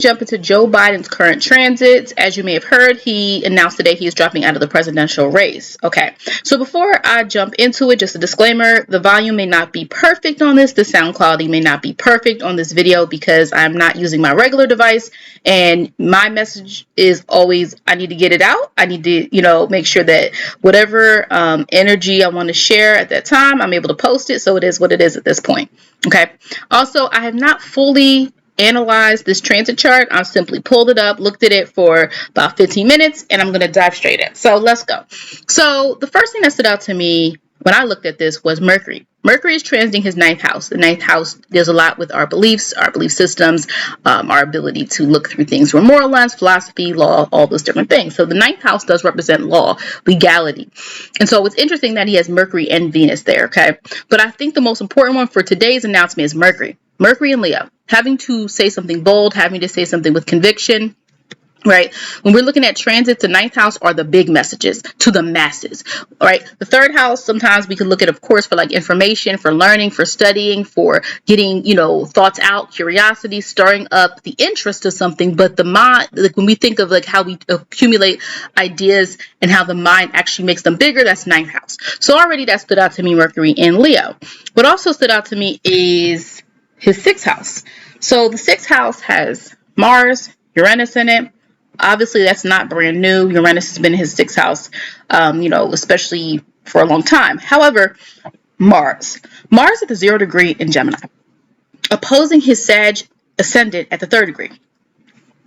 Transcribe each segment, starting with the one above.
Jump into Joe Biden's current transits. As you may have heard, he announced today he is dropping out of the presidential race. Okay, so before I jump into it, just a disclaimer, the volume may not be perfect on this, the sound quality may not be perfect on this video because I'm not using my regular device, and my message is always, I need to get it out. I need to, make sure that whatever energy I want to share at that time, I'm able to post it, so it is what it is at this point. Okay, also, I have not fully analyze this transit chart. I've simply pulled it up, looked at it for about 15 minutes, and I'm going to dive straight in. So let's go. So the first thing that stood out to me when I looked at this was Mercury. Mercury is transiting his ninth house. The ninth house deals a lot with our beliefs, our belief systems, our ability to look through things from a moral lens, philosophy, law, all those different things. So the ninth house does represent law, legality. And so it's interesting that he has Mercury and Venus there, okay? But I think the most important one for today's announcement is Mercury. Mercury and Leo, having to say something bold, having to say something with conviction, right? When we're looking at transits, the ninth house are the big messages to the masses, right? The third house, sometimes we can look at, of course, for like information, for learning, for studying, for getting, thoughts out, curiosity, stirring up the interest of something. But the mind, like when we think of like how we accumulate ideas and how the mind actually makes them bigger, that's ninth house. So already that stood out to me, Mercury and Leo. What also stood out to me is his sixth house. So the sixth house has Mars, Uranus in it. Obviously, that's not brand new. Uranus has been in his sixth house, especially for a long time. However, Mars at the 0 degree in Gemini, opposing his Sag ascendant at the 3rd degree.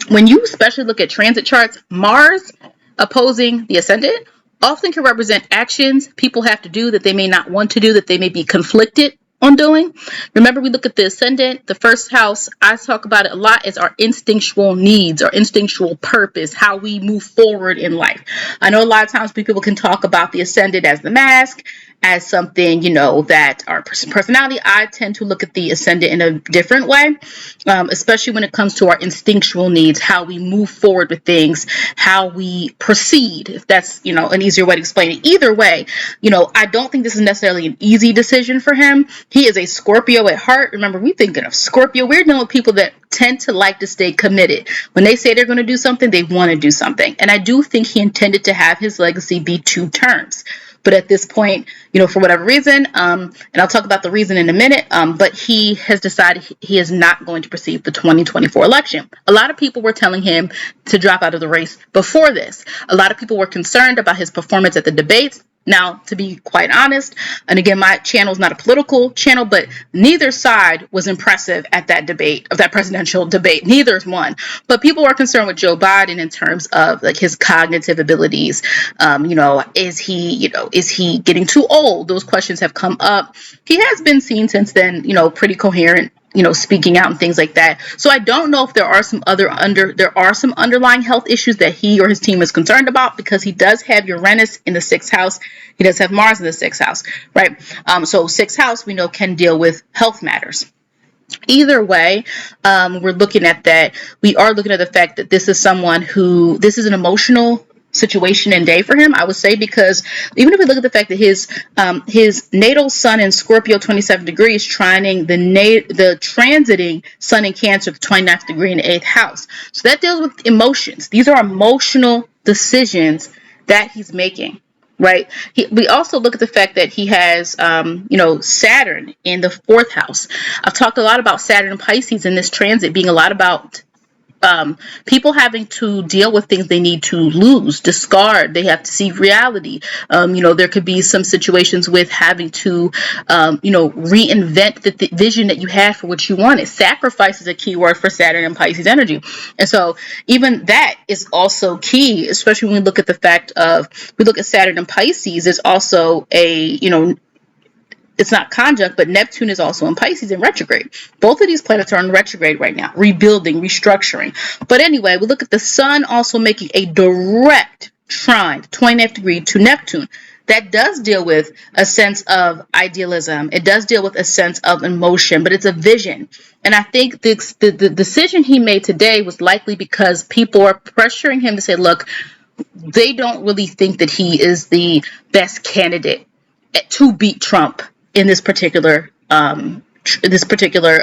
When you especially look at transit charts, Mars opposing the ascendant often can represent actions people have to do that they may not want to do, that they may be conflicted on doing. Remember, we look at the ascendant, the first house. I talk about it a lot as our instinctual needs, our instinctual purpose, how we move forward in life. I know a lot of times people can talk about the ascendant as the mask, as something, that our personality. I tend to look at the ascendant in a different way, especially when it comes to our instinctual needs, how we move forward with things, how we proceed, if that's, an easier way to explain it. Either way, I don't think this is necessarily an easy decision for him. He is a Scorpio at heart. Remember, we're thinking of Scorpio. We're dealing with people that tend to like to stay committed. When they say they're going to do something, they want to do something. And I do think he intended to have his legacy be 2 terms. But at this point, for whatever reason, and I'll talk about the reason in a minute, but he has decided he is not going to proceed the 2024 election. A lot of people were telling him to drop out of the race before this. A lot of people were concerned about his performance at the debates. Now, to be quite honest, and again, my channel is not a political channel, but neither side was impressive at that debate, of that presidential debate. Neither is one. But people were concerned with Joe Biden in terms of like his cognitive abilities. Is he getting too old? Those questions have come up. He has been seen since then, pretty coherent, speaking out and things like that. So I don't know if there are some underlying health issues that he or his team is concerned about, because he does have Uranus in the 6th house. He does have Mars in the 6th house, right? So 6th house, we know, can deal with health matters. Either way, we're looking at that. We are looking at the fact that this is an emotional situation and day for him, I would say, because even if we look at the fact that his natal sun in Scorpio 27 degrees trining the transiting sun in Cancer, the 29th degree in the 8th house. So that deals with emotions. These are emotional decisions that he's making, right? We also look at the fact that he has, Saturn in the 4th house. I've talked a lot about Saturn and Pisces in this transit being a lot about people having to deal with things they need to lose, discard. They have to see reality. There could be some situations with having to, reinvent the vision that you had for what you wanted. Sacrifice is a key word for Saturn and Pisces energy. And so even that is also key, especially when we look at the fact of, we look at Saturn and Pisces, there's also it's not conjunct, but Neptune is also in Pisces in retrograde. Both of these planets are in retrograde right now, rebuilding, restructuring. But anyway, we look at the sun also making a direct trine, 29th degree to Neptune. That does deal with a sense of idealism. It does deal with a sense of emotion, but it's a vision. And I think the decision he made today was likely because people are pressuring him to say, look, they don't really think that he is the best candidate to beat Trump in this particular this particular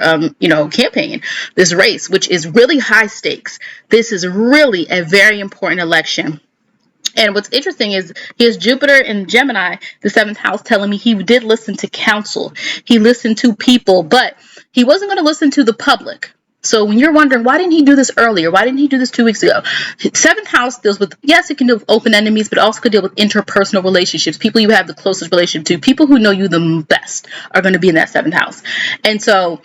campaign, this race, which is really high stakes. This is really a very important election. And what's interesting is he has Jupiter in Gemini, the 7th house, telling me he did listen to counsel. He listened to people, but he wasn't going to listen to the public. So when you're wondering, why didn't he do this earlier? Why didn't he do this 2 weeks ago? 7th house deals with, yes, it can deal with open enemies, but also could deal with interpersonal relationships, people you have the closest relationship to, people who know you the best are going to be in that 7th house. And so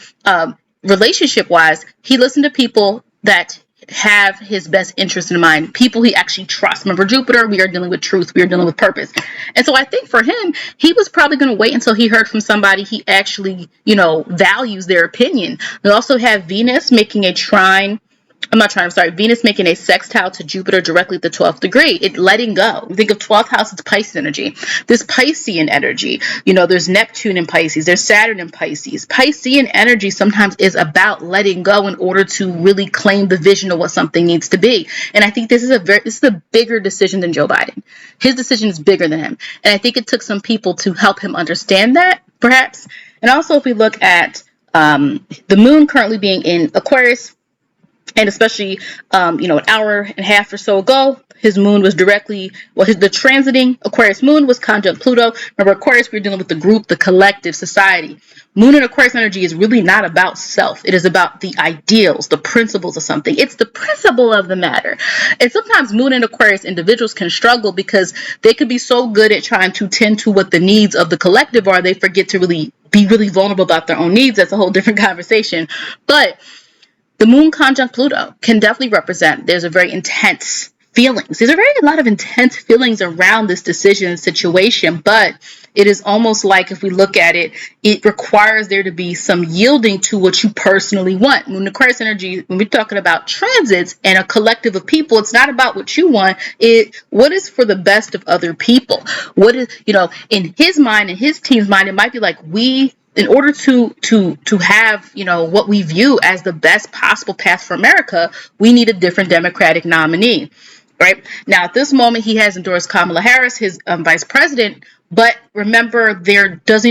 relationship-wise, he listened to people that have his best interest in mind, people he actually trusts. Remember, Jupiter, we are dealing with truth, we are dealing with purpose. And so I think for him, he was probably going to wait until he heard from somebody he actually, values their opinion. We also have Venus making a trine. Venus making a sextile to Jupiter directly at the 12th degree. It letting go. Think of 12th house as Pisces energy. This Piscean energy, there's Neptune in Pisces, there's Saturn in Pisces. Piscean energy sometimes is about letting go in order to really claim the vision of what something needs to be. And I think this is a bigger decision than Joe Biden. His decision is bigger than him. And I think it took some people to help him understand that, perhaps. And also, if we look at the moon currently being in Aquarius, and especially, an hour and a half or so ago, his moon was the transiting Aquarius moon was conjunct Pluto. Remember, Aquarius, we're dealing with the group, the collective, society. Moon and Aquarius energy is really not about self. It is about the ideals, the principles of something. It's the principle of the matter. And sometimes Moon and Aquarius individuals can struggle because they could be so good at trying to tend to what the needs of the collective are, they forget to really be really vulnerable about their own needs. That's a whole different conversation. But the moon conjunct Pluto can definitely represent there's a very intense feelings. There's a lot of intense feelings around this decision situation, but it is almost like if we look at it, it requires there to be some yielding to what you personally want. Moon Aquarius energy, when we're talking about transits and a collective of people, it's not about what you want. What is for the best of other people? What is, in his mind, in his team's mind, it might be like in order to have, what we view as the best possible path for America, we need a different Democratic nominee, right? Now, at this moment, he has endorsed Kamala Harris, his vice president. But remember, there is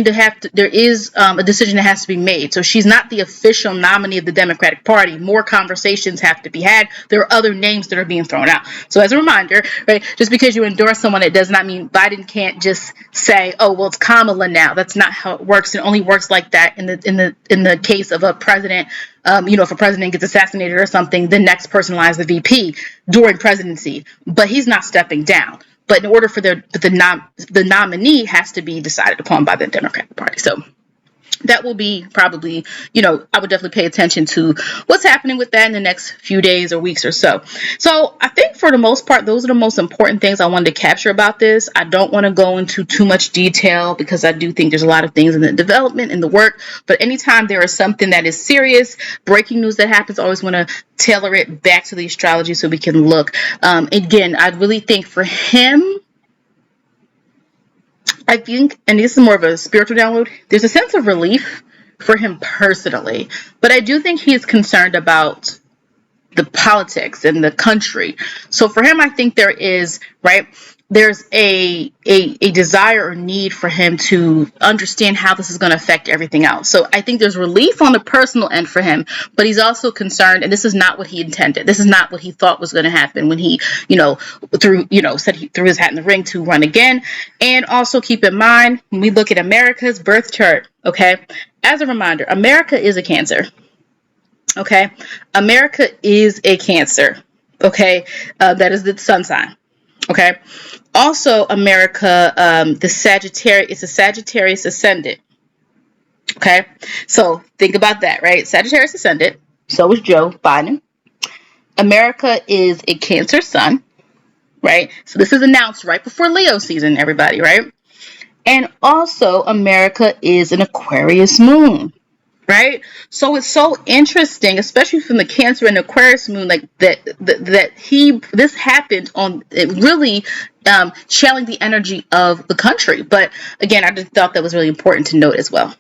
a decision that has to be made. So she's not the official nominee of the Democratic Party. More conversations have to be had. There are other names that are being thrown out. So as a reminder, right, just because you endorse someone, it does not mean Biden can't just say, "Oh, well, it's Kamala now." That's not how it works. It only works like that in the case of a president. If a president gets assassinated or something, the next person lies the VP during presidency, but he's not stepping down. But in order for the nominee has to be decided upon by the Democratic Party. So that will be probably, I would definitely pay attention to what's happening with that in the next few days or weeks or so. So I think for the most part, those are the most important things I wanted to capture about this. I don't want to go into too much detail because I do think there's a lot of things in the development, in the work. But anytime there is something that is serious, breaking news that happens, I always want to tailor it back to the astrology so we can look. Again, I really think for him, I think, and this is more of a spiritual download, there's a sense of relief for him personally. But I do think he is concerned about the politics and the country. So for him, I think there's a desire or need for him to understand how this is going to affect everything else. So I think there's relief on the personal end for him, but he's also concerned, and this is not what he intended. This is not what he thought was going to happen when he, said he threw his hat in the ring to run again. And also keep in mind, when we look at America's birth chart, okay, as a reminder, America is a Cancer. Okay, America is a Cancer. Okay, that is the sun sign. Okay. Also, America, the Sagittarius, it's a Sagittarius ascendant. Okay. So think about that, right? Sagittarius ascendant. So is Joe Biden. America is a Cancer sun, right? So this is announced right before Leo season, everybody, right? And also, America is an Aquarius moon. Right? So it's so interesting, especially from the Cancer and Aquarius moon, like this happened on it really channeling the energy of the country. But again, I just thought that was really important to note as well.